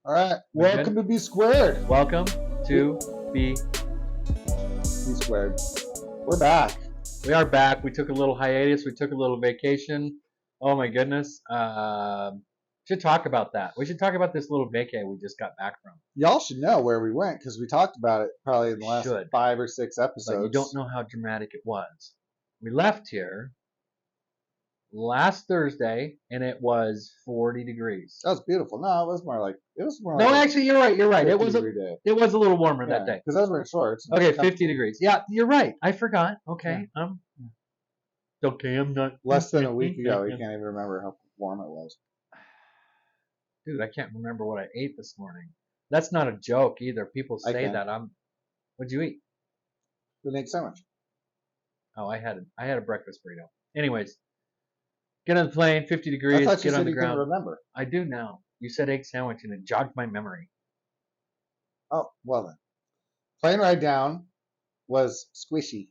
All right. We Welcome to Be Squared. Welcome to Be. Be Squared. We're back. We are back. We took a little hiatus. We took a little vacation. Oh my goodness. Should talk about that. We should talk about this little vacay we just got back from. Y'all should know where we went because we talked about it probably in the last 5 or 6 episodes. But you don't know how dramatic it was. We left here last Thursday, and it was 40 degrees. That was beautiful. No, it was more like No, actually, you're right. You're right. It was a little warmer that day because I was wearing shorts. Okay, 50 degrees. Yeah, you're right. I forgot. Okay, okay. I'm not. Less than a week ago, you can't even remember how warm it was. Dude, I can't remember what I ate this morning. That's not a joke either. People say that. What'd you eat? An egg sandwich. Oh, I had a breakfast burrito. Anyways. Get on the plane, 50 degrees, I thought you get said on the you ground. Couldn't remember. I do now. You said egg sandwich and it jogged my memory. Oh, well then. Plane ride down was squishy.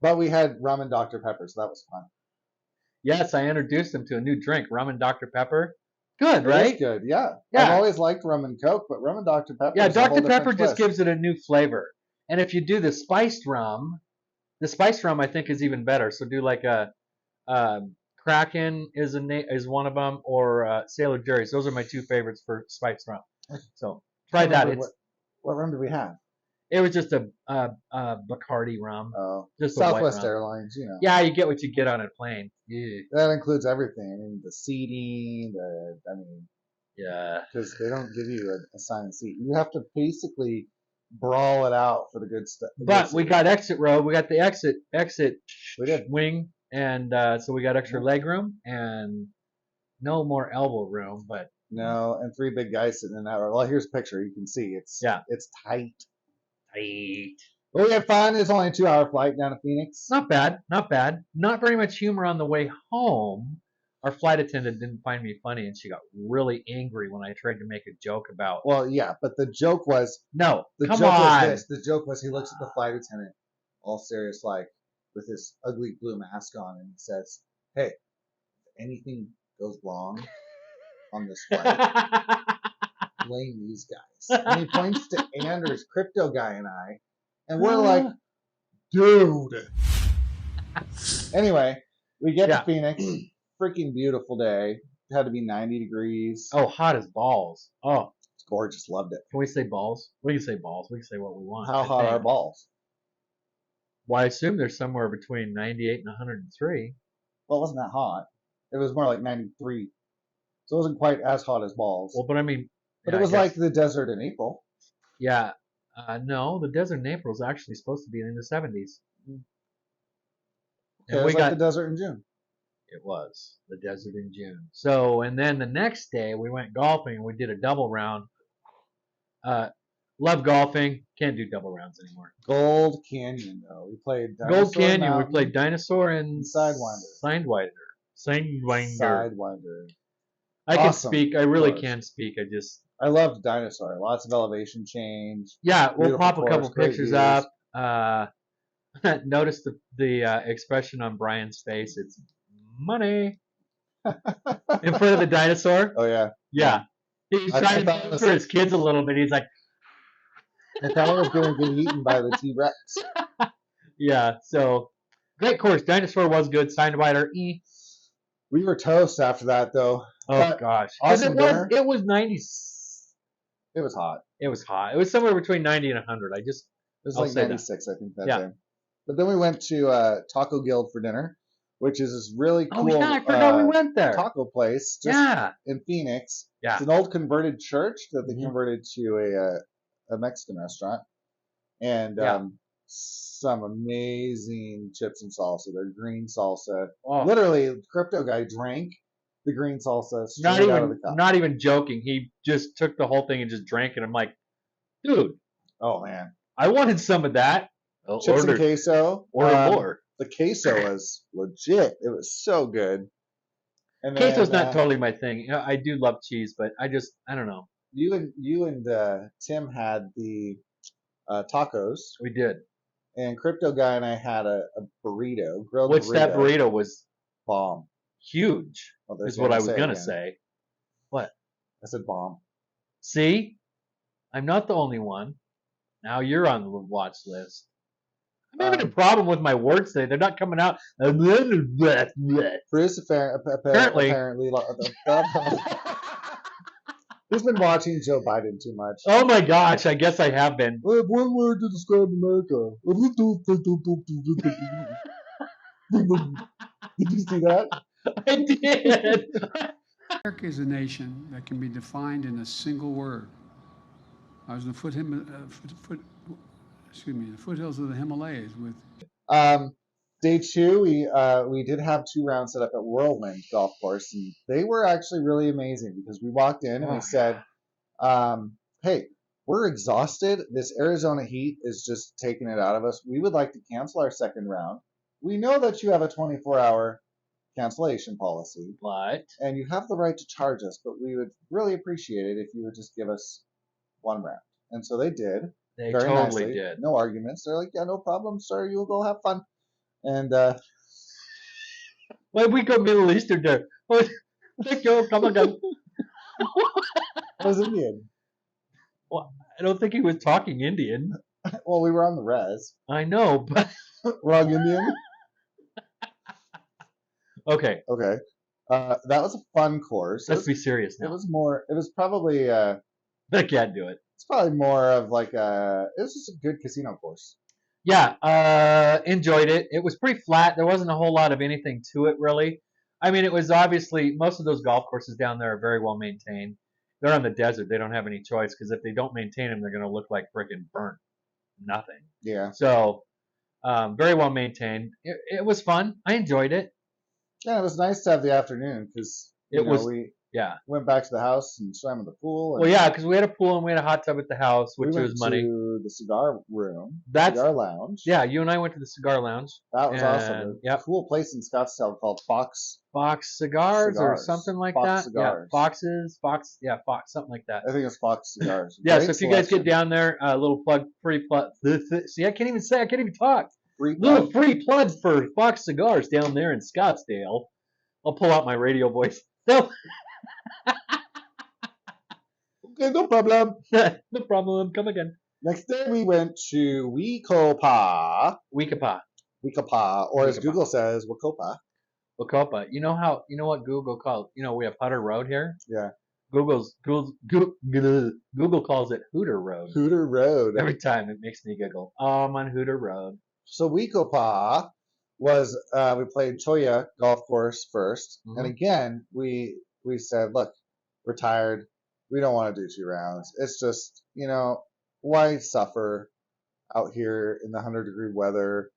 But we had rum and Dr. Pepper, so that was fun. Yes, I introduced them to a new drink, rum and Dr. Pepper. Good, right? It's good, yeah. I've always liked rum and Coke, but rum and Dr. Pepper is Dr. Pepper just gives it a new flavor. And if you do the spiced rum I think is even better. So do like a Kraken is one of them, or Sailor Jerry's. Those are my two favorites for spiced rum. So try that. What rum did we have? It was just a Bacardi rum. Oh, just Southwest Airlines, you know. Yeah, you get what you get on a plane. Yeah. That includes everything. I mean, the seating, yeah, because they don't give you an assigned seat. You have to basically brawl it out for the good stuff. But we got exit row. We got the exit wing. And so we got extra leg room and no more elbow room, but no, and 3 big guys sitting in that row. Well, here's a picture. You can see it's tight. But we had fun. It's only a 2-hour flight down to Phoenix. Not bad. Not very much humor on the way home. Our flight attendant didn't find me funny, and she got really angry when I tried to make a joke about. Well, yeah, but the joke was no. The come joke on. was this. The joke was he looks at the flight attendant, all serious, like, with his ugly blue mask on, and he says, "Hey, if anything goes wrong on this flight, blame these guys." And he points to Anders, Crypto Guy, and I, and we're like, "Dude." Anyway, we get to Phoenix. Freaking beautiful day. It had to be 90 degrees. Oh, hot as balls. Oh, it's gorgeous. Loved it. Can we say balls? We can say balls. We can say what we want. How hot are balls? Well, I assume they're somewhere between 98 and 103. Well, it wasn't that hot. It was more like 93. So it wasn't quite as hot as balls. Well, but I mean... But it was like the desert in April. Yeah. No, the desert in April is actually supposed to be in the 70s. Okay, it was like the desert in June. It was the desert in June. So, and then the next day we went golfing and we did a double round. Love golfing. Can't do double rounds anymore. Gold Canyon, though. We played Dinosaur Gold Canyon. Mountain, we played Dinosaur and Sidewinder. Sidewinder. I can speak. I really can speak. I loved Dinosaur. Lots of elevation change. Yeah, we'll pop a couple pictures up. Notice the expression on Bryan's face. It's money. In front of the dinosaur. Oh, yeah. Yeah. He's trying to for his kids a little bit. He's like, I thought I was going to get eaten by the T-Rex. Yeah, so great course. Dinosaur was good. Sidewinder. We were toast after that, though. Oh, gosh. Awesome dinner. It was 90. It was hot. It was hot. It was somewhere between 90 and 100. It was like 96, I think, that day. But then we went to Taco Guild for dinner, which is this really cool I forgot we went there. Taco place in Phoenix. Yeah. It's an old converted church that they converted to a Mexican restaurant. And some amazing chips and salsa. Their green salsa. Oh. Literally, Crypto Guy drank the green salsa straight out of the cup. Not even joking. He just took the whole thing and just drank it. I'm like, dude. Oh, man. I wanted some of that. Chips and queso. Order more. The queso was legit. It was so good. And queso's not totally my thing. You know, I do love cheese, but I don't know. You and Tim had the tacos. We did. And Crypto Guy and I had a burrito, grilled burrito. That burrito was bomb. Huge is what I was going to say. What? I said bomb. See, I'm not the only one. Now you're on the watch list. I'm having a problem with my words today. They're not coming out. Bruce Apparently. apparently who's been watching Joe Biden too much? Oh my gosh, I guess I have been. I have one word to describe America. Did you see that? I did. America is a nation that can be defined in a single word. I was in the foothills of the Himalayas with. Day two, we did have 2 rounds set up at Whirlwind Golf Course, and they were actually really amazing because we walked in and we said, "Hey, we're exhausted. This Arizona heat is just taking it out of us. We would like to cancel our second round. We know that you have a 24-hour cancellation policy, and you have the right to charge us, but we would really appreciate it if you would just give us 1 round." And so they did. They very totally nicely. did. No arguments. They're like, "Yeah, no problem, sir. You'll go have fun." And Why we go Middle Eastern there? Oh, thank you. Come again. I was Indian. Well, I don't think he was talking Indian. Well, we were on the res. I know, but Wrong Indian. okay. Okay. That was a fun course. Let's be serious now. It was probably I can't do it. it's probably more of like it was just a good casino course. Yeah, enjoyed it. It was pretty flat. There wasn't a whole lot of anything to it, really. I mean, it was obviously, most of those golf courses down there are very well maintained. They're on the desert. They don't have any choice because if they don't maintain them, they're going to look like freaking burnt nothing. Yeah. So, very well maintained. It was fun. I enjoyed it. Yeah, it was nice to have the afternoon because we went back to the house and swam in the pool. And well, yeah, because we had a pool and we had a hot tub at the house, which we went was money. to the cigar room, Cigar lounge. Yeah, you and I went to the cigar lounge. That was awesome. A cool place in Scottsdale called Fox Cigars or something like that. Cigars. Yeah, Fox, something like that. I think it's Fox Cigars. Yeah, Great so if you guys get down there, a little plug, free plug. See, I can't even talk. Little free plug for Fox Cigars down there in Scottsdale. I'll pull out my radio voice. No. Okay, no problem. No problem. Come again. Next day we went to Wecopa, or as Google says, Wacopa. Wacopa. You know what Google calls? We have Hutter Road here. Yeah. Google calls it Hooter Road. Hooter Road. Every time it makes me giggle. I'm on Hooter Road. So Wecopa was we played Choya Golf Course first, and again we said, look, we're tired. We don't want to do 2 rounds. It's just, why suffer out here in the 100-degree weather?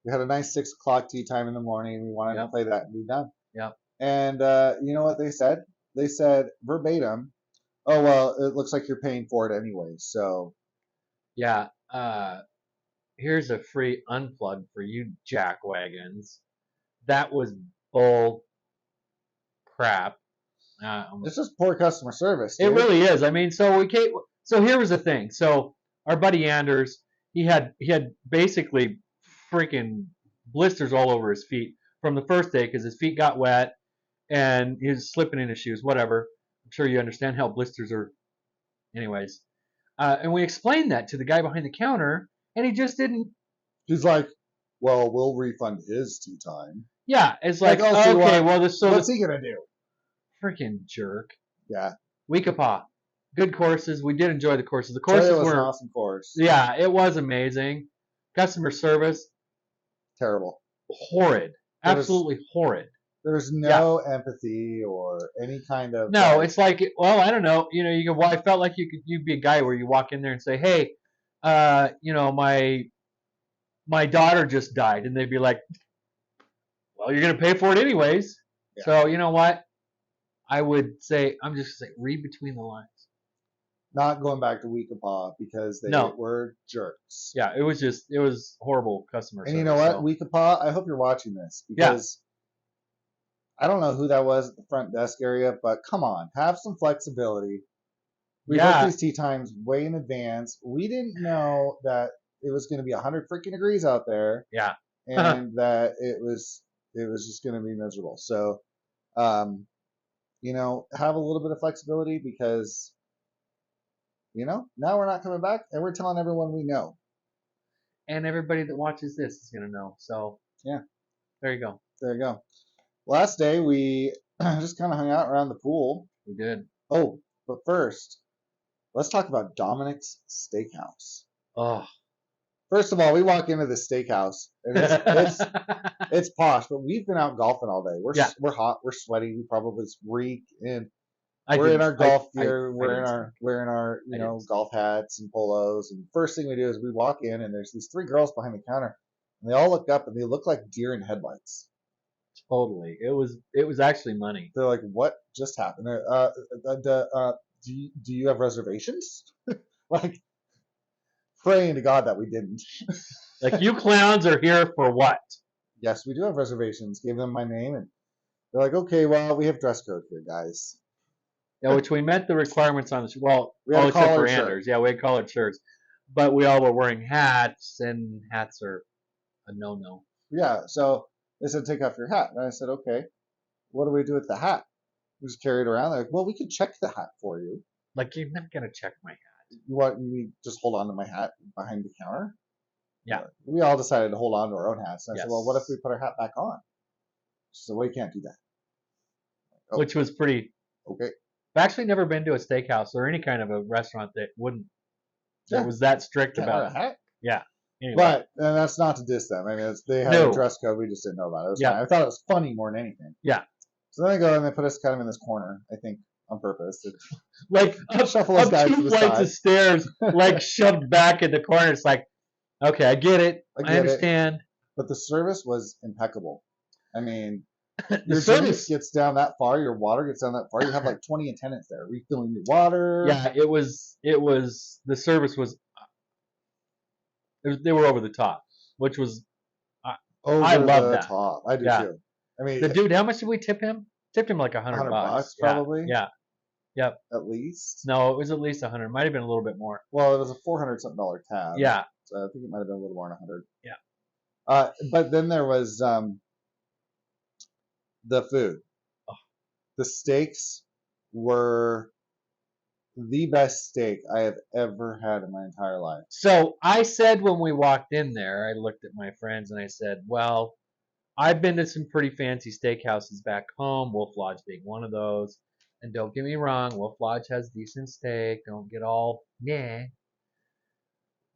We had a nice 6 o'clock tee time in the morning. We wanted to play that and be done. Yep. And you know what they said? They said verbatim, "Oh well, it looks like you're paying for it anyway." So yeah. Here's a free unplug for you jackwagons. That was bull crap. It's just poor customer service, dude. It really is. I mean, so here was the thing. So our buddy Anders, he had basically freaking blisters all over his feet from the first day because his feet got wet and he was slipping in his shoes. Whatever. I'm sure you understand how blisters are. Anyways, and we explained that to the guy behind the counter, and he just didn't. He's like, "Well, we'll refund his tea time." Yeah, it's like okay, well, what's he gonna do? Freaking jerk. Yeah. Wecopa. Good courses. We did enjoy the courses. The courses was were an awesome course. Yeah, it was amazing. Customer service. Terrible. Horrid. Absolutely horrid. There was no empathy or any kind of. No, it's like, well, I don't know. I felt like you'd be a guy where you walk in there and say, hey, my daughter just died, and they'd be like, well, you're gonna pay for it anyways. Yeah. So you know what? I would say, I'm just saying, read between the lines. Not going back to Wecopa because they were jerks. Yeah, it was horrible customer service. And you know what, Wecopa, I hope you're watching this because I don't know who that was at the front desk area, but come on, have some flexibility. We booked these tea times way in advance. We didn't know that it was going to be 100 freaking degrees out there. Yeah. And that it was just going to be miserable. So, have a little bit of flexibility because You know, now we're not coming back, and we're telling everyone we know. And everybody that watches this is gonna know. So yeah, there you go. There you go. Last day we just kind of hung out around the pool. We did. Oh, but first, let's talk about Dominick's Steakhouse. Oh. First of all, we walk into the steakhouse, and it's posh, but we've been out golfing all day. We're hot, we're sweaty, we probably reek, and we're in our golf gear, we're in our golf hats and polos, and first thing we do is we walk in, and there's these three girls behind the counter, and they all look up, and they look like deer in headlights. Totally, it was actually money. They're like, "What just happened? Do you have reservations?" Like, praying to God that we didn't. Like, you clowns are here for what? Yes, we do have reservations. Gave them my name, and they're like, "Okay, well, we have dress code here, guys." Yeah, which we met the requirements on. We had except for Anders. Yeah, we had collared shirts, but we all were wearing hats, and hats are a no-no. Yeah, so they said, "Take off your hat," and I said, "Okay, what do we do with the hat?" We just carry it around. They're like, "Well, we can check the hat for you." Like, you're not gonna check my hat. You want me to just hold on to my hat behind the counter? Yeah. We all decided to hold on to our own hats. And I said, "Well, what if we put our hat back on?" She said, "Well, you can't do that." Oh. Which was pretty. Okay. I've actually never been to a steakhouse or any kind of a restaurant that wouldn't. That was that strict about it. Hat? Yeah. Anyway. But and that's not to diss them. I mean, they had a dress code. We just didn't know about it. It was fine. I thought it was funny more than anything. Yeah. So then they go and they put us kind of in this corner, I think, on purpose. Like, shuffle us guys to the flights side. of stairs, like, shoved back in the corner. It's like, okay, I get it. I understand. But the service was impeccable. I mean, your service gets down that far, your water gets down that far. You have like 20 attendants there refilling your water. Yeah, it was. The service was. They were over the top, which was. I love that. Top. I do too. I mean, the dude, how much did we tip him? Tipped him like $100 probably. Yeah. Yep. At least. No, it was at least 100. Might have been a little bit more. Well, it was a $400-something tab. Yeah. So I think it might have been a little more than 100. Yeah. But then there was the food. Oh. The steaks were the best steak I have ever had in my entire life. So I said when we walked in there, I looked at my friends and I said, well, I've been to some pretty fancy steakhouses back home, Wolf Lodge being one of those. And don't get me wrong, Wolf Lodge has decent steak. Don't get all, nah.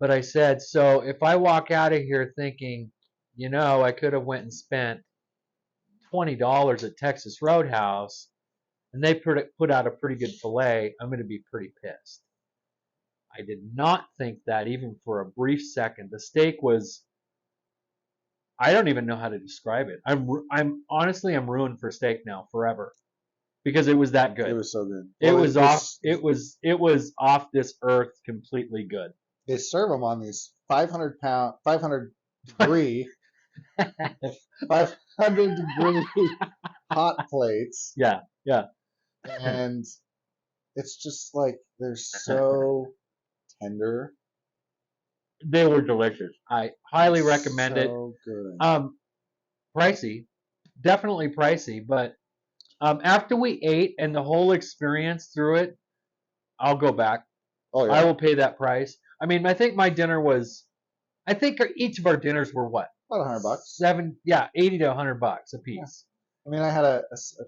But I said, so if I walk out of here thinking, I could have went and spent $20 at Texas Roadhouse, and they put out a pretty good filet, I'm going to be pretty pissed. I did not think that even for a brief second. The steak was, I don't even know how to describe it. I'm honestly ruined for steak now forever because it was that good. It was so good. It was off this earth completely good. They serve them on these 500 degree hot plates. Yeah. And it's just like they're so tender. They were delicious. I highly recommend it. So good. Pricey, definitely pricey, but after we ate and the whole experience through it, I'll go back. Oh yeah. I will pay that price. I mean, I think my dinner was. I think each of our dinners were what? About $100. $80 to $100 a piece. Yeah. I mean, I had a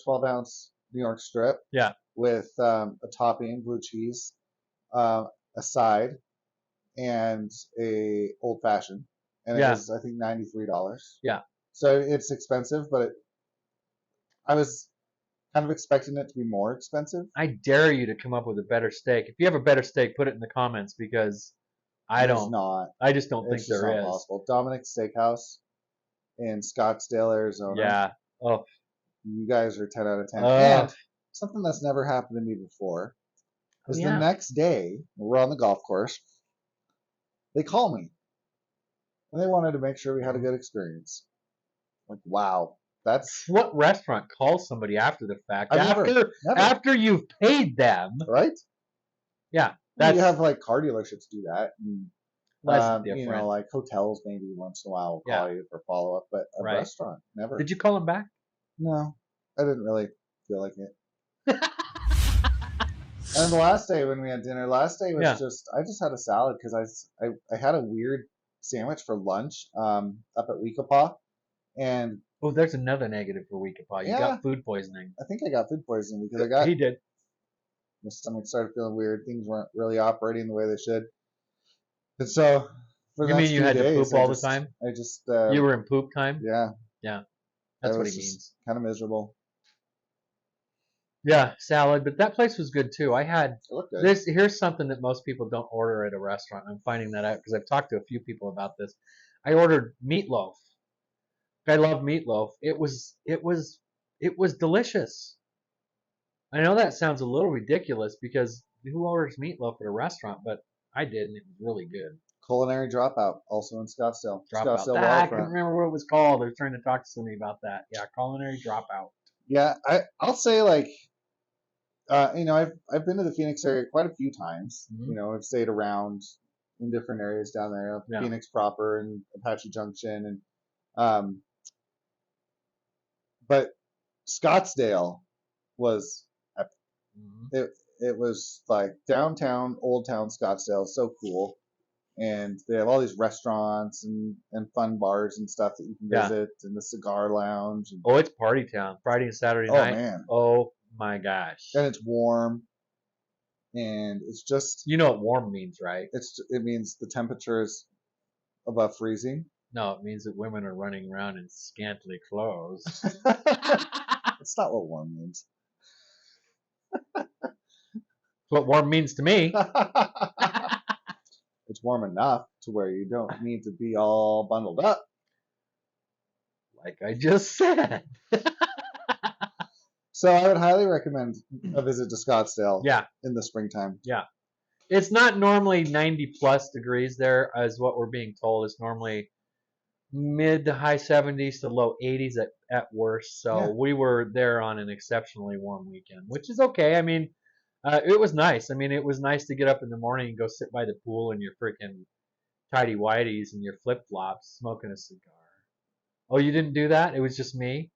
12-ounce New York strip. Yeah. With a topping, blue cheese, a side, and a old fashioned, and it was I think $93. Yeah. So it's expensive, but I was kind of expecting it to be more expensive. I dare you to come up with a better steak. If you have a better steak, put it in the comments because I just don't think there is. Possible. Dominick's Steakhouse in Scottsdale, Arizona. Yeah. Oh. You guys are 10 out of 10. And something that's never happened to me before is the next day, we're on the golf course, they call me. And they wanted to make sure we had a good experience. Like, wow. That's what restaurant calls somebody after the fact? Never. After you've paid them. Right? Yeah. You have like car dealerships do that. And, that's different. Like hotels maybe once in a while will call you for follow up, but a restaurant, never. Did you call them back? No. I didn't really feel like it. then the last day when we had dinner, was Yeah. I just had a salad because I had a weird sandwich for lunch up at Weekapaw, and Oh, there's another negative for Weekapaw. You Yeah. got food poisoning. I think I got food poisoning because He did. my stomach started feeling weird. Things weren't really operating the way they should, and so for the You next mean you few had to days, poop all the time? I just You were in poop time? yeah, Yeah. That's I what was he just means. kind of miserable. Yeah, salad. But that place was good too. I had It looked good. this. Here's something that most people don't order at a restaurant. I'm finding that out because I've talked to a few people about this. I ordered meatloaf. I love meatloaf. It was delicious. I know that sounds a little ridiculous because who orders meatloaf at a restaurant? But I did, and it was really good. Culinary Dropout, also in Scottsdale. Dropout. Scottsdale I couldn't Waterfront. remember what it was called. They were trying to talk to somebody about that. Yeah, Culinary Dropout. Yeah, I'll say like, I've been to the Phoenix area quite a few times. Mhm. You know, I've stayed around in different areas down there, Yeah. Phoenix proper and Apache Junction, and but Scottsdale was epic. Mhm. It was like downtown, old town Scottsdale, so cool. And they have all these restaurants and fun bars and stuff that you can Yeah. visit, and the cigar lounge. And, Oh, it's party town. Friday and Saturday oh night. man, Oh my gosh. and it's warm, and it's just You know what warm means, right? it means the temperature is above freezing. No, it means that women are running around in scantily clothes. That's not what warm means. That's what warm means to me. It's warm enough to where you don't need to be all bundled up. Like I just said. So I would highly recommend a visit to Scottsdale Yeah. in the springtime. Yeah. It's not normally 90 plus degrees there, as what we're being told. It's normally mid to high 70s to low 80s at worst. So Yeah. we were there on an exceptionally warm weekend, which is okay. I mean, it was nice. I mean, it was nice to get up in the morning and go sit by the pool in your freaking tidy whities and your flip flops, smoking a cigar. Oh, you didn't do that? It was just me?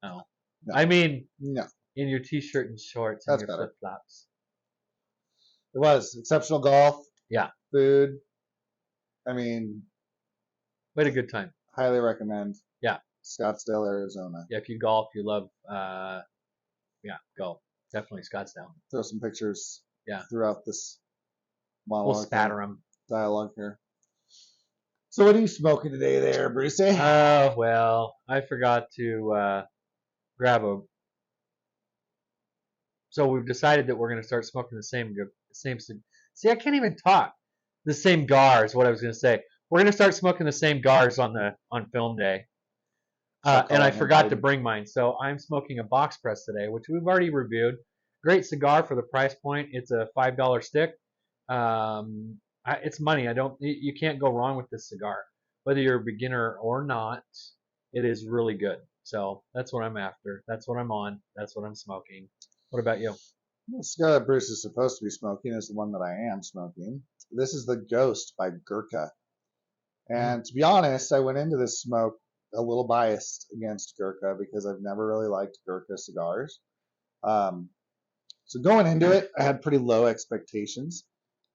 Oh. No. I mean, No, in your t-shirt and shorts and That's your better. flip flops. it was exceptional golf. Yeah. Food. I mean, We had a good time. highly recommend. Yeah. Scottsdale, Arizona. Yeah, if you golf, you love, go. Definitely Scottsdale. Throw some pictures. Yeah. Throughout this We'll monologue. spatter them. Dialogue here. So what are you smoking today, there, Brucey? Oh, well, I forgot to grab a. So we've decided that we're going to start smoking the same. See, I can't even talk. The same gar is what I was going to say. We're going to start smoking the same gars on film day. And I forgot to bring mine. So I'm smoking a box press today, which we've already reviewed. Great cigar for the price point. It's a $5 stick. It's money. You can't go wrong with this cigar. Whether you're a beginner or not, it is really good. So that's what I'm after. That's what I'm on. That's what I'm smoking. What about you? The cigar that Bruce is supposed to be smoking is the one that I am smoking. This is the Ghost by Gurkha. And to be honest, I went into this smoke a little biased against Gurkha because I've never really liked Gurkha cigars. So going into it, I had pretty low expectations.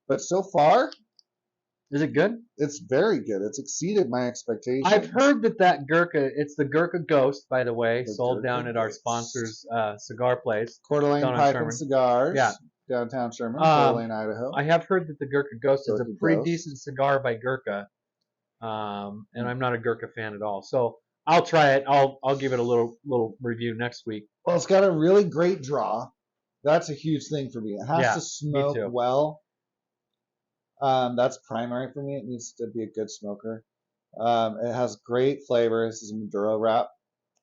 But so far, Is it good? it's very good. It's exceeded my expectations. I've heard that Gurkha, it's the Gurkha Ghost, by the way, The sold Gurkha down at our Ghost. sponsor's cigar place. Coeur d'Alene down on Pipe Sherman. and Cigars. Yeah. Downtown Sherman, Coeur d'Alene, Idaho. I have heard that the Gurkha Ghost is a Gurkha pretty Ghost. decent cigar by Gurkha, and I'm not a Gurkha fan at all. So I'll try it. I'll give it a little review next week. Well, it's got a really great draw. That's a huge thing for me. It has Yeah, to smoke too. well. That's primary for me. It needs to be a good smoker. It has great flavor. This is a Maduro wrap,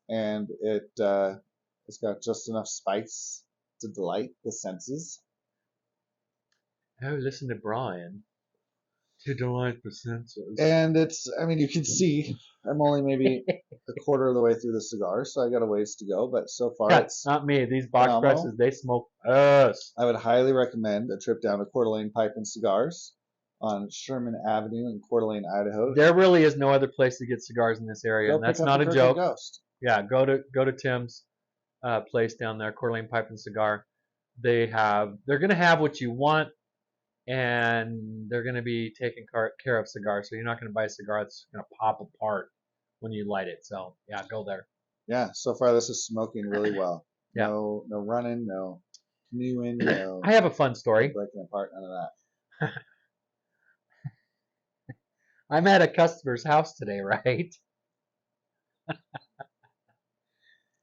and it's got just enough spice to delight the senses. Oh, listen to Bryan. To delight the senses. And you can see I'm only maybe a quarter of the way through the cigar, so I got a ways to go. But so far, That's not me. These box phenomenal. presses, they smoke us. I would highly recommend a trip down to Coeur d'Alene Pipe and Cigars on Sherman Avenue in Coeur d'Alene, Idaho. There really is no other place to get cigars in this area, Go and that's pick up not the a Gurkha joke. Ghost. Yeah, go to Tim's place down there, Coeur d'Alene Pipe and Cigar. they're going to have what you want, and they're going to be taking care of cigars. So you're not going to buy a cigar that's going to pop apart when you light it. So yeah, go there. Yeah, so far this is smoking really well. Yeah. No running, no canoeing, no I have a fun story. breaking apart, none of that. I'm at a customer's house today, right?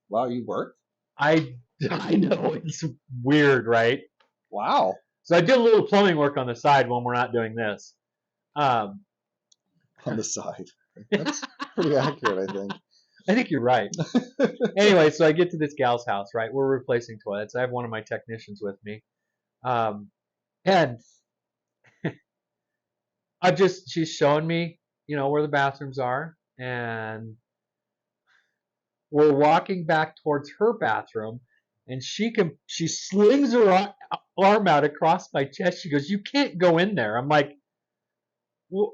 Wow, you work? I know, it's weird, right? Wow. So I did a little plumbing work on the side when we're not doing this. On the side. That's pretty accurate, I think. I think you're right. Anyway, so I get to this gal's house, right? We're replacing toilets. I have one of my technicians with me. And she's showing me, where the bathrooms are. And we're walking back towards her bathroom. And she slings her arm out across my chest. She goes, "You can't go in there." I'm like, "What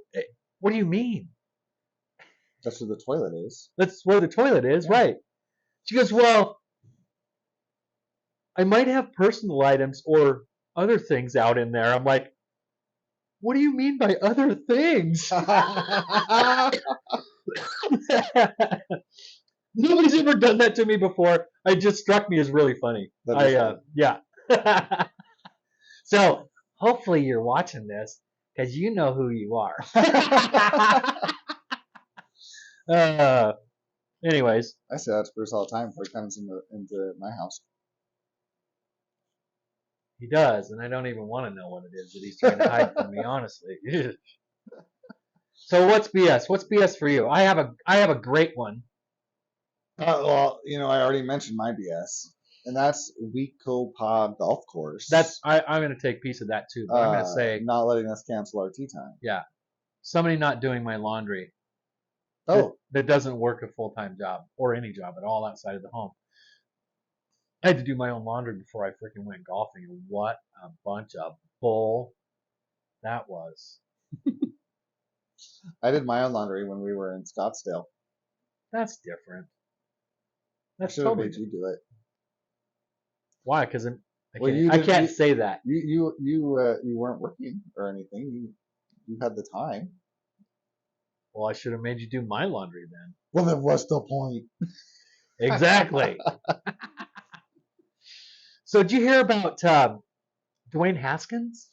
do you mean?" That's where the toilet is. That's where the toilet is, yeah. Right. She goes, "Well, I might have personal items or other things out in there." I'm like, "What do you mean by other things?" Nobody's ever done that to me before. It just struck me as really funny. Yeah. So hopefully you're watching this because you know who you are. Anyways, I say that to Bruce all the time before he comes into my house. He does, and I don't even want to know what it is that he's trying to hide from me, honestly. So what's BS? What's BS for you? I have a great one. Well, I already mentioned my BS, and that's Weekopa Golf Course. I'm going to take a piece of that too, but I'm going to say not letting us cancel our tea time. Yeah, somebody not doing my laundry. Oh, that doesn't work a full-time job or any job at all outside of the home. I had to do my own laundry before I freaking went golfing. What a bunch of bull that was. I did my own laundry when we were in Scottsdale. That's different. I should have made you do it. Why? Because I can't say that. You weren't working or anything. You had the time. Well, I should have made you do my laundry then. Well, then what's the point? Exactly. So did you hear about Dwayne Haskins?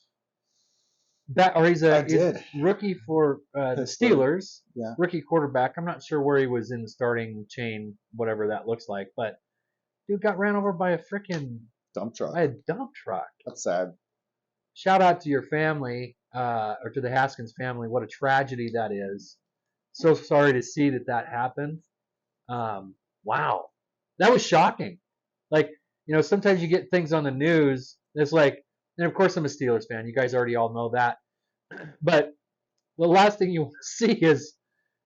He's a rookie for the Steelers. Yeah. Rookie quarterback. I'm not sure where he was in the starting chain, whatever that looks like, but dude got ran over by a freaking dump truck. By a dump truck. That's sad. Shout out to your family, or to the Haskins family. What a tragedy that is. So sorry to see that happened. Wow. That was shocking. Like, sometimes you get things on the news. It's like, and of course I'm a Steelers fan. You guys already all know that. But the last thing you want to see is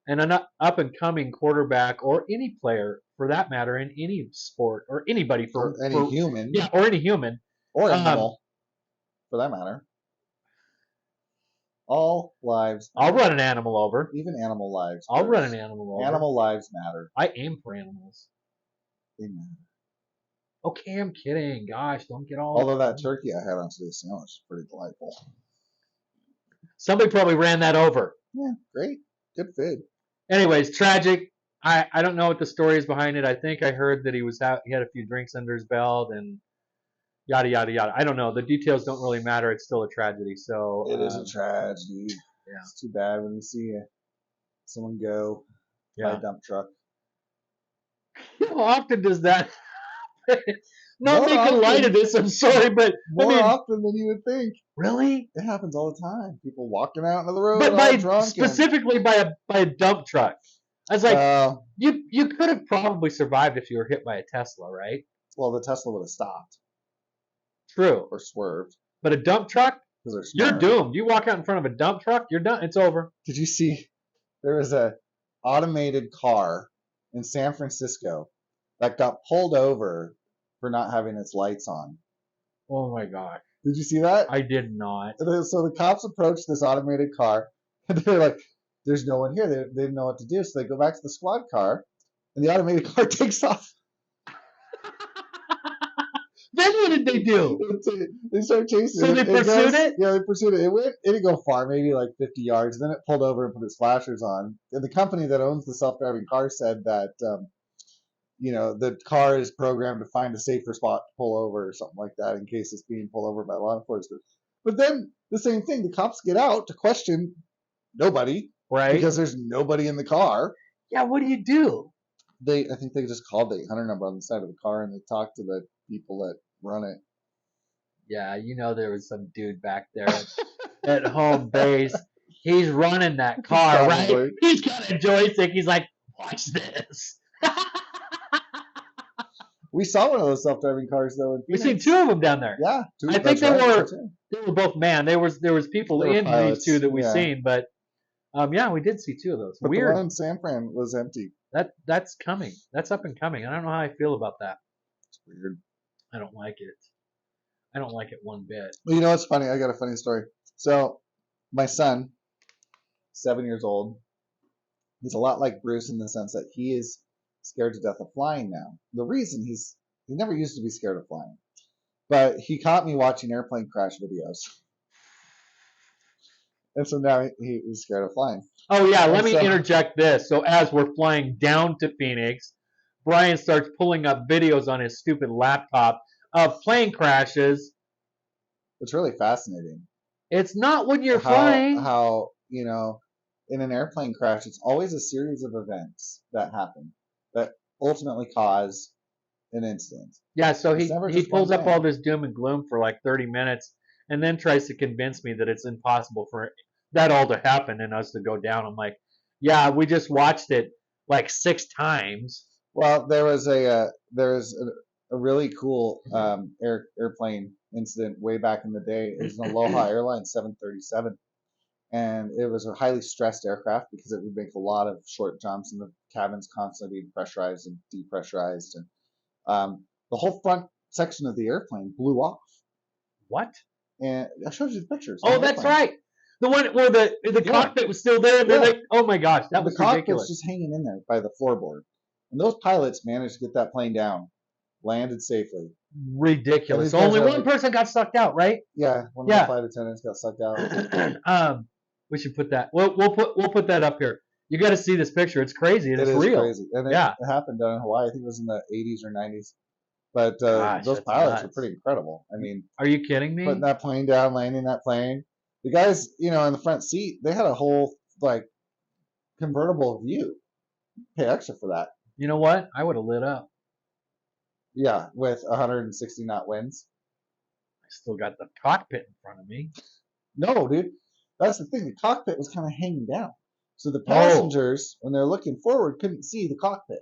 an up-and-coming quarterback or any player, for that matter, in any sport or anybody or any human. Yeah, or any human. Or animal, for that matter. All lives matter. I'll run an animal over. Even animal lives. I'll run an animal over. Animal lives matter. I aim for animals. They matter. Okay, I'm kidding. Gosh, don't get all... Although that turkey I had on today's sandwich is pretty delightful. Somebody probably ran that over. Yeah, great. Good food. Anyways, tragic. I don't know what the story is behind it. I think I heard that he had a few drinks under his belt and yada, yada, yada. I don't know. The details don't really matter. It's still a tragedy. So it is a tragedy. Yeah. It's too bad when you see someone go by a dump truck. How often does that Not making light of this, I'm sorry, but more often than you would think. Really? It happens all the time. People walking out into the road, but specifically by a dump truck. I was like, you could have probably survived if you were hit by a Tesla, right? Well, the Tesla would have stopped. True. Or swerved. But a dump truck, you're doomed. You walk out in front of a dump truck, you're done. It's over. Did you see? There was a automated car in San Francisco that got pulled over for not having its lights on. Oh my gosh. Did you see that? I did not. So the cops approached this automated car, and they're like, there's no one here. They didn't know what to do, so they go back to the squad car, and the automated car takes off. They then what did they do? They started chasing So it. they pursued it? Yeah, they pursued it. It didn't go far, maybe like 50 yards. Then it pulled over and put its flashers on. And the company that owns the self-driving car said that, the car is programmed to find a safer spot to pull over or something like that in case it's being pulled over by law enforcement. But then the same thing, the cops get out to question nobody, Right? because there's nobody in the car. Yeah, what do you do? I think they just called the 800 number on the side of the car and they talked to the people that run it. Yeah, there was some dude back there at home base. He's running that car, Probably. right? He's got a joystick. He's like, watch this. We saw one of those self-driving cars though. We've seen two of them down there. Yeah, two. I think they were both manned. There was people They were in pilots, these two that we've yeah. seen, but yeah, we did see two of those. But Weird. the one in San Fran was empty. That's coming. That's up and coming. I don't know how I feel about that. It's weird. I don't like it. I don't like it one bit. Well, you know what's funny? I got a funny story. So, my son, 7 years old, he's a lot like Bruce in the sense that he is scared to death of flying now. The reason he never used to be scared of flying, but he caught me watching airplane crash videos, and so now he is scared of flying. Oh yeah, let me interject this. So as we're flying down to Phoenix, Bryan starts pulling up videos on his stupid laptop of plane crashes. It's really fascinating. It's not when you're flying. How in an airplane crash, it's always a series of events that happen that ultimately cause an incident. Yeah, so he pulls up thing. all this doom and gloom for like 30 minutes and then tries to convince me that it's impossible for that all to happen and us to go down. I'm like, yeah, we just watched it like 6 times. Well, there was a really cool airplane incident way back in the day. It was an Aloha Airlines 737. And it was a highly stressed aircraft because it would make a lot of short jumps and the cabin's constantly being pressurized and depressurized. And the whole front section of the airplane blew off. What? And I showed you the pictures. Oh, that's right. The one where the cockpit was still there. And they're like, oh my gosh, that was ridiculous. The cockpit's just hanging in there by the floorboard. And those pilots managed to get that plane down, landed safely. Ridiculous. Only one person got sucked out, right? Yeah, one of the flight attendants got sucked out. We should put that. We'll put that up here. You got to see this picture. It's crazy. It's real. It is crazy. And it happened down in Hawaii. I think it was in the 80s or 90s. But those pilots are pretty incredible. I mean, are you kidding me? Putting that plane down, landing that plane. The guys, in the front seat, they had a whole convertible view. Pay extra for that. You know what? I would have lit up. Yeah, with 160 knot winds. I still got the cockpit in front of me. No, dude. That's the thing. The cockpit was kind of hanging down. So the passengers, when they're looking forward, couldn't see the cockpit.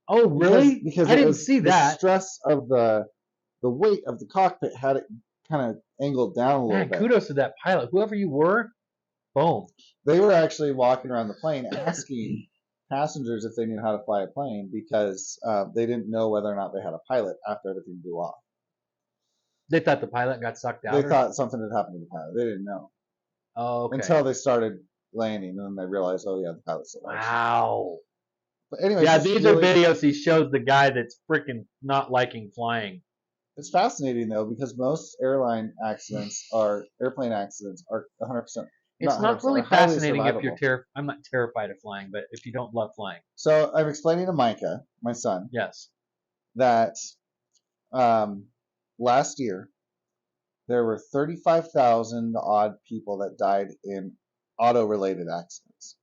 Oh, really? Because I didn't see that. The stress of the weight of the cockpit had it kind of angled down a little bit. Kudos to that pilot. Whoever you were, boom. They were actually walking around the plane asking passengers if they knew how to fly a plane because they didn't know whether or not they had a pilot after everything blew off. They thought the pilot got sucked out? They thought something had happened to the pilot. They didn't know. Oh, okay. Until they started landing, and then they realized, oh, yeah, the pilot's alive. Wow. But anyway, yeah, these are videos he shows the guy that's freaking not liking flying. It's fascinating, though, because most airplane accidents are 100%. It's not really fascinating if you're terrified. I'm not terrified of flying, but if you don't love flying. So I'm explaining to Micah, my son, yes, that last year there were 35,000 odd people that died in auto-related accidents.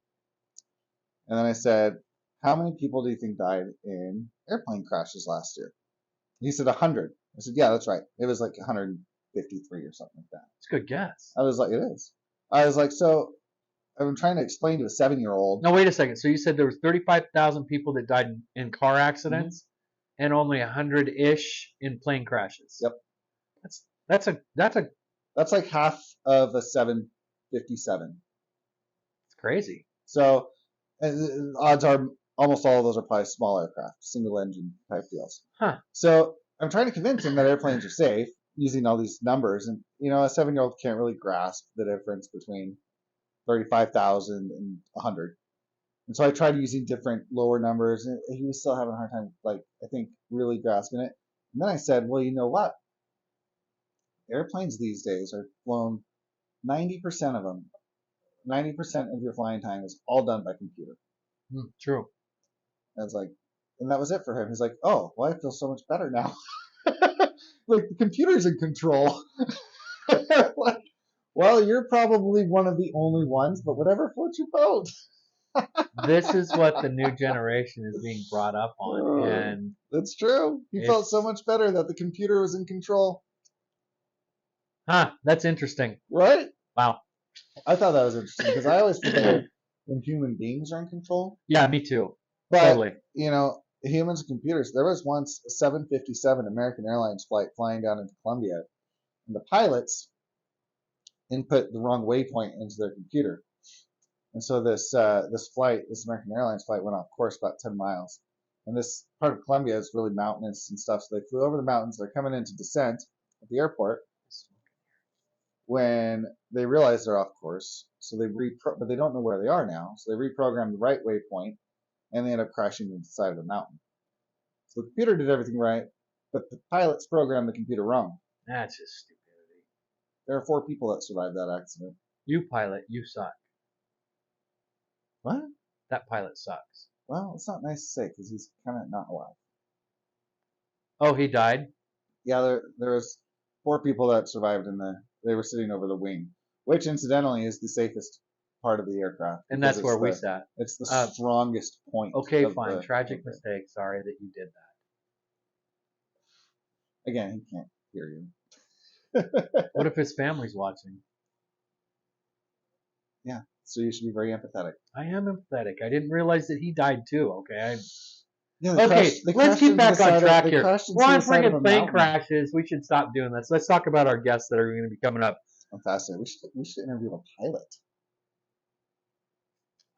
And then I said, how many people do you think died in airplane crashes last year? He said 100. I said, yeah, that's right. It was like 153 or something like that. It's a good guess. I was like, it is. I was like, so I'm trying to explain to a 7-year-old. No, wait a second. So you said there was 35,000 people that died in car accidents and only 100-ish in plane crashes. Yep. That's like half of a 757. It's crazy. So odds are almost all of those are probably small aircraft, single engine type deals. Huh. So I'm trying to convince him that airplanes are safe using all these numbers. And, a 7-year-old can't really grasp the difference between 35,000 and 100. And so I tried using different lower numbers, and he was still having a hard time, I think, really grasping it. And then I said, well, you know what? airplanes these days are flown 90% of them. 90% of your flying time is all done by computer. True. And it's like, and that was it for him. He's like, oh, well, I feel so much better now. Like the computer's in control. Like, well, you're probably one of the only ones, but whatever floats your boat. This is what the new generation is being brought up on, and that's true. He felt so much better that the computer was in control. That's interesting. Right? Wow. I thought that was interesting because I always forget when human beings are in control. Yeah, me too. But, totally. You know, humans and computers. There was once a 757 American Airlines flight flying down into Colombia, and the pilots input the wrong waypoint into their computer. And so this American Airlines flight went off course about 10 miles. And this part of Colombia is really mountainous and stuff. So they flew over the mountains. They're coming into descent at the airport when they realize they're off course. So but they don't know where they are now. So they reprogrammed the right waypoint, and they end up crashing into the side of the mountain. So the computer did everything right, but the pilots programmed the computer wrong. That's just stupidity. There are 4 people that survived that accident. You pilot, you suck. What? That pilot sucks. Well, it's not nice to say because he's kind of not alive. Oh, he died? Yeah, there was 4 people that survived they were sitting over the wing, which incidentally is the safest part of the aircraft. And that's where we sat. It's the strongest point. Okay, fine. Tragic mistake. Sorry that you did that. Again, he can't hear you. What if his family's watching? Yeah, so you should be very empathetic. I am empathetic. I didn't realize that he died too. Okay. Okay, let's keep back on track here. Well, I'm bringing plane crashes. We should stop doing this. Let's talk about our guests that are going to be coming up. I'm fascinated. We should interview a pilot.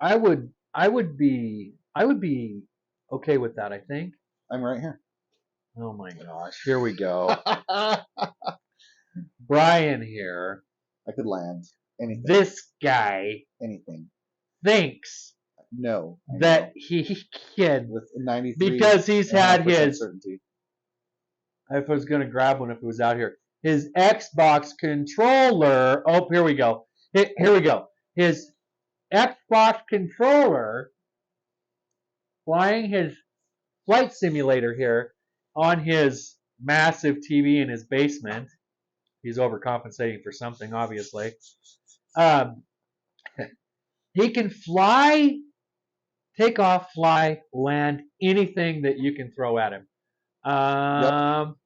I would be okay with that, I think. I'm right here. Oh my gosh. Here we go. Bryan here. I could land anything. This guy anything thinks that he can with 93 because he's had his certainty. I was going to grab one if it was out here. His Xbox controller. Oh, here we go. Here we go. His Xbox controller flying his flight simulator here on his massive TV in his basement. He's overcompensating for something, obviously. He can fly, take off, fly, land, anything that you can throw at him. Yep.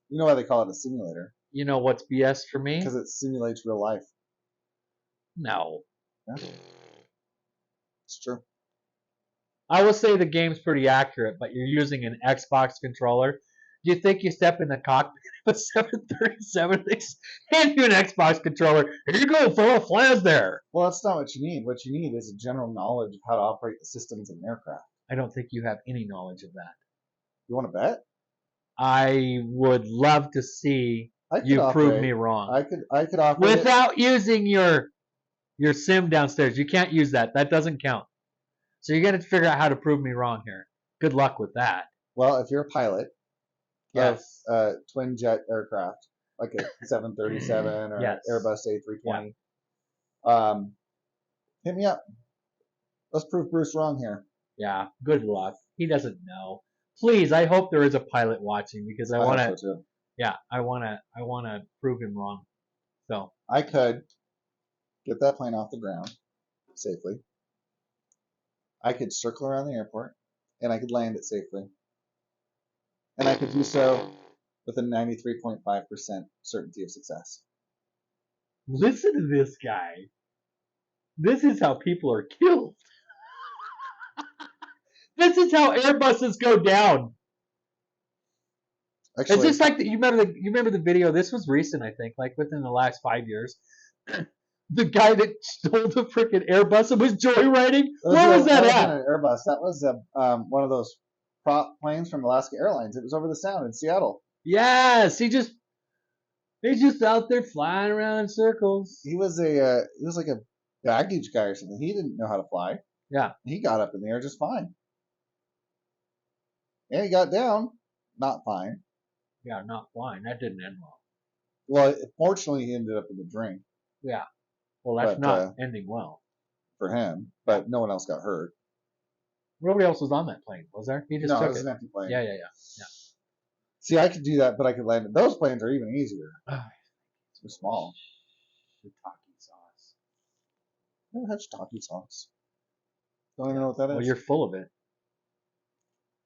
You know why they call it a simulator? You know what's BS for me? Because it simulates real life. No. Yeah. It's true. I will say the game's pretty accurate, but you're using an Xbox controller. Do you think you step in the cockpit of a 737 hand you an Xbox controller? Here you go, fella, flies there. Well, that's not what you need. What you need is a general knowledge of how to operate the systems of an aircraft. I don't think you have any knowledge of that. You want to bet? I would love to see you prove me wrong. I could operate without using your sim downstairs. You can't use that. That doesn't count. So you got to figure out how to prove me wrong here. Good luck with that. Well, if you're a pilot of twin jet aircraft, like a 737 or Airbus A320, hit me up. Let's prove Bruce wrong here. Yeah, good luck. He doesn't know. Please, I hope there is a pilot watching because I want to. So yeah, I want to prove him wrong. So I could get that plane off the ground safely. I could circle around the airport, and I could land it safely. And I could do so with a 93.5% certainty of success. Listen to this guy. This is how people are killed. This is how Airbuses go down. Actually, it's just like you remember the video. This was recent, I think, like within the last 5 years. The guy that stole the freaking Airbus and was joyriding. Where was that at? An Airbus. That was one of those prop planes from Alaska Airlines. It was over the Sound in Seattle. Yes, he's just out there flying around in circles. He was like a baggage guy or something. He didn't know how to fly. Yeah, he got up in the air just fine. And he got down, not fine. Yeah, not flying. That didn't end well. Well, fortunately, he ended up in the drink. Yeah. Well, that's But, not ending well. For him, but no one else got hurt. Nobody else was on that plane, was there? He just No, took it was an empty plane. Yeah. See, I could do that, but I could land it. Those planes are even easier. They're small. Shiitake sauce. I never had shiitake sauce. Don't even know what that is. Well, you're full of it.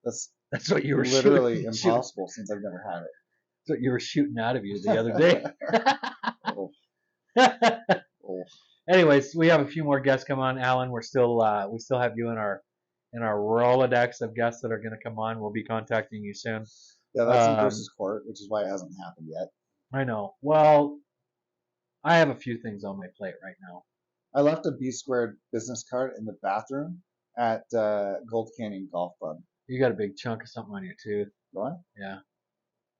That's what you were literally shooting. impossible since I've never had it. That's what you were shooting out of you the other day. Oh. Anyways, we have a few more guests come on. Alan, we still have you in our Rolodex of guests that are going to come on. We'll be contacting you soon. Yeah, that's in versus court, which is why it hasn't happened yet. I know. Well, I have a few things on my plate right now. I left a B Squared business card in the bathroom at Gold Canyon Golf Club. You got a big chunk of something on your tooth. What? Yeah.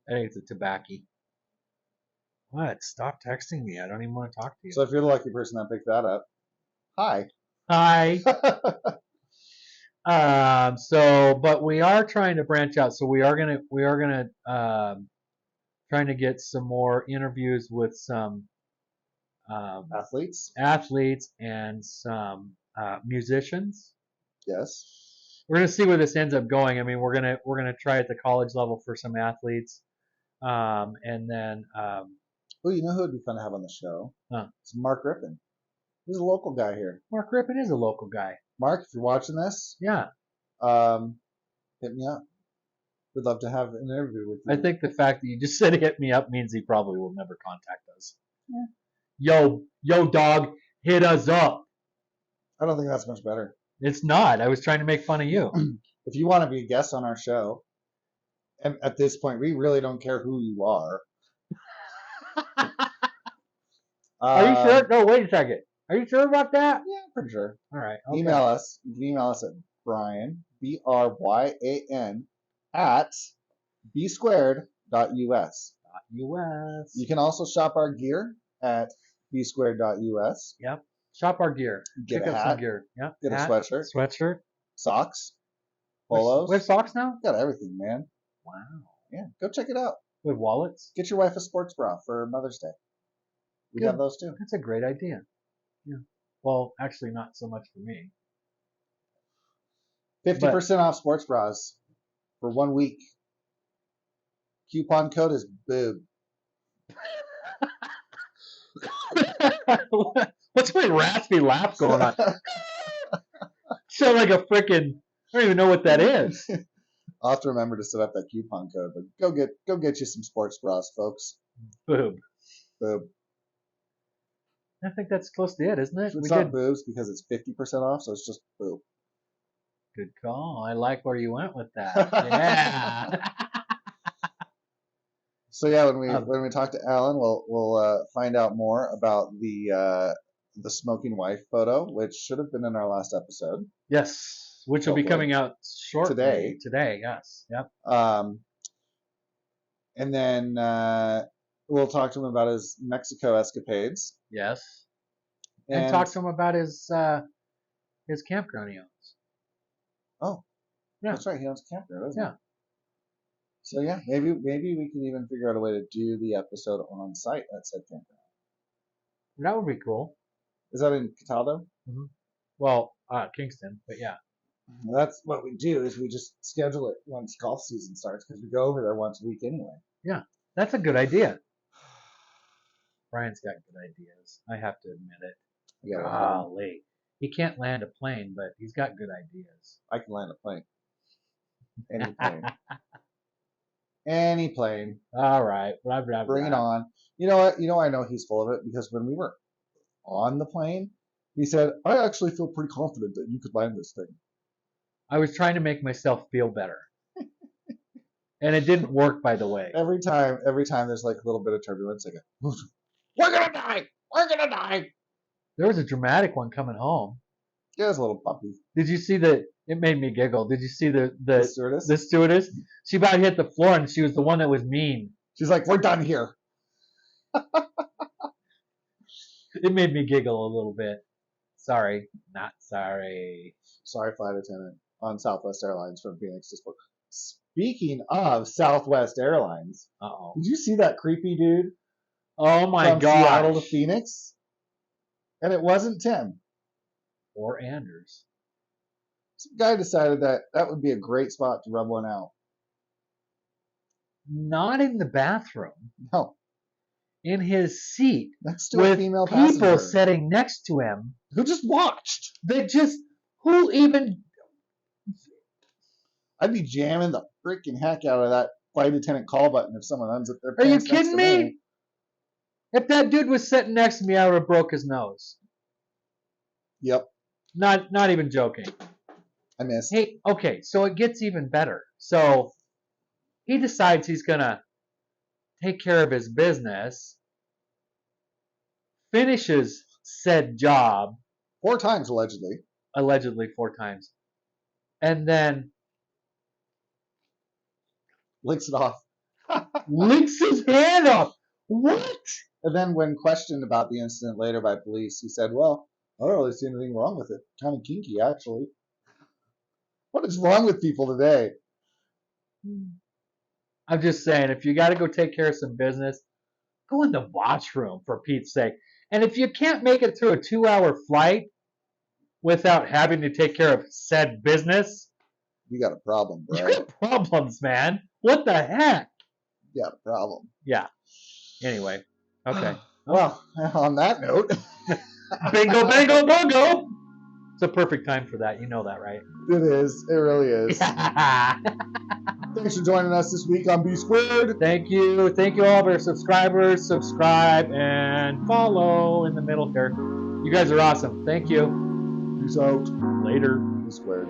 I think it's a tobacco. What? Stop texting me. I don't even want to talk to you. So if you're the lucky person that picked that up, hi. Hi. But we are trying to branch out. So we are gonna trying to get some more interviews with some Athletes and some musicians. Yes. We're gonna see where this ends up going. I mean, we're gonna try at the college level for some athletes, and then. Oh, you know who would be fun to have on the show? Huh. It's Mark Rippon. He's a local guy here. Mark Rippon is a local guy. Mark, if you're watching this, yeah, hit me up. We'd love to have an interview with you. I think the fact that you just said hit me up means he probably will never contact us. Yeah. Yo, dog, hit us up. I don't think that's much better. It's not. I was trying to make fun of you. If you want to be a guest on our show, and at this point, we really don't care who you are. Are you sure? No, wait a second. Are you sure about that? Yeah, pretty sure. All right. Okay. Email us. You can email us at Bryan, Bryan, at bsquared.us. US. You can also shop our gear at bsquared.us. Yep. Shop our gear. Get Pick a up hat. some gear. Yep. Get Hat, a sweatshirt. Sweatshirt. Socks. Polos. We have socks now? Got everything, man. Wow. Yeah, go check it out. We have wallets. Get your wife a sports bra for Mother's Day. We Good. have those too. That's a great idea. Yeah. Well, actually, not so much for me. 50% off sports bras for 1 week. Coupon code is boob. What's my raspy laugh going on? Sound like a freaking. I don't even know what that is. I'll have to remember to set up that coupon code, but go get you some sports bras, folks. Boob. Boob. I think that's close to it, isn't it? It's not boobs because it's 50% off, so it's just boob. Good call. I like where you went with that. Yeah. So yeah, when we talk to Alan, we'll find out more about the smoking wife photo, which should have been in our last episode. Yes, which will be coming out shortly. Today, yes. Yep. And then we'll talk to him about his Mexico escapades. Yes. And talk to him about his campground he owns. Oh, yeah, that's right. He owns a campground, doesn't he? Yeah. So yeah, maybe we can even figure out a way to do the episode on site at said campground. That would be cool. Is that in Cataldo? Mm-hmm. Well, Kingston, but yeah. That's what we do is we just schedule it once golf season starts because we go over there once a week anyway. Yeah, that's a good idea. Brian's got good ideas. I have to admit it. Golly. He can't land a plane, but he's got good ideas. I can land a plane. Any plane. Any plane. All right. Blah, blah, Bring it blah. on. You know what? I know he's full of it because when we were on the plane, he said, I actually feel pretty confident that you could land this thing. I was trying to make myself feel better. And it didn't work, by the way. Every time there's like a little bit of turbulence, I go, we're going to die. We're going to die. There was a dramatic one coming home. Yeah, it was a little bumpy. Did you see it made me giggle. Did you see the stewardess? The stewardess? She about hit the floor and she was the one that was mean. She's like, we're done here. It made me giggle a little bit. Sorry. Not sorry. Sorry, flight attendant on Southwest Airlines from Phoenix to Spokane. Speaking of Southwest Airlines, Uh-oh. did you see that creepy dude Oh my from Seattle to gosh. Phoenix, and it wasn't Tim. Or Anders. Some guy decided that would be a great spot to rub one out. Not in the bathroom. No, In his seat. next to a With female people passenger sitting next to him. who just watched. That just, who even... I'd be jamming the freaking heck out of that flight attendant call button if someone unzipped their Are you pants next kidding to me? If that dude was sitting next to me, I would have broke his nose. Yep, Not even joking. I missed. Hey, okay, so it gets even better. So he decides he's gonna take care of his business, finishes said job 4 times allegedly. allegedly 4 times, and then Licks it off. licks his hand off. What? And then when questioned about the incident later by police, he said, well, I don't really see anything wrong with it. Kind of kinky, actually. What is wrong with people today? I'm just saying, if you got to go take care of some business, go in the washroom, for Pete's sake. And if you can't make it through a 2-hour flight without having to take care of said business, You got a problem, bro. you got problems, man. What the heck? You got a problem. Yeah. Anyway. Okay. Well, on that note, Bingo, bango, bongo. It's a perfect time for that. You know that, right? it is. It really is. Thanks for joining us this week on B Squared. Thank you. Thank you all of our subscribers. Subscribe and follow in the middle here. You guys are awesome. Thank you. Peace out. Later. B Squared.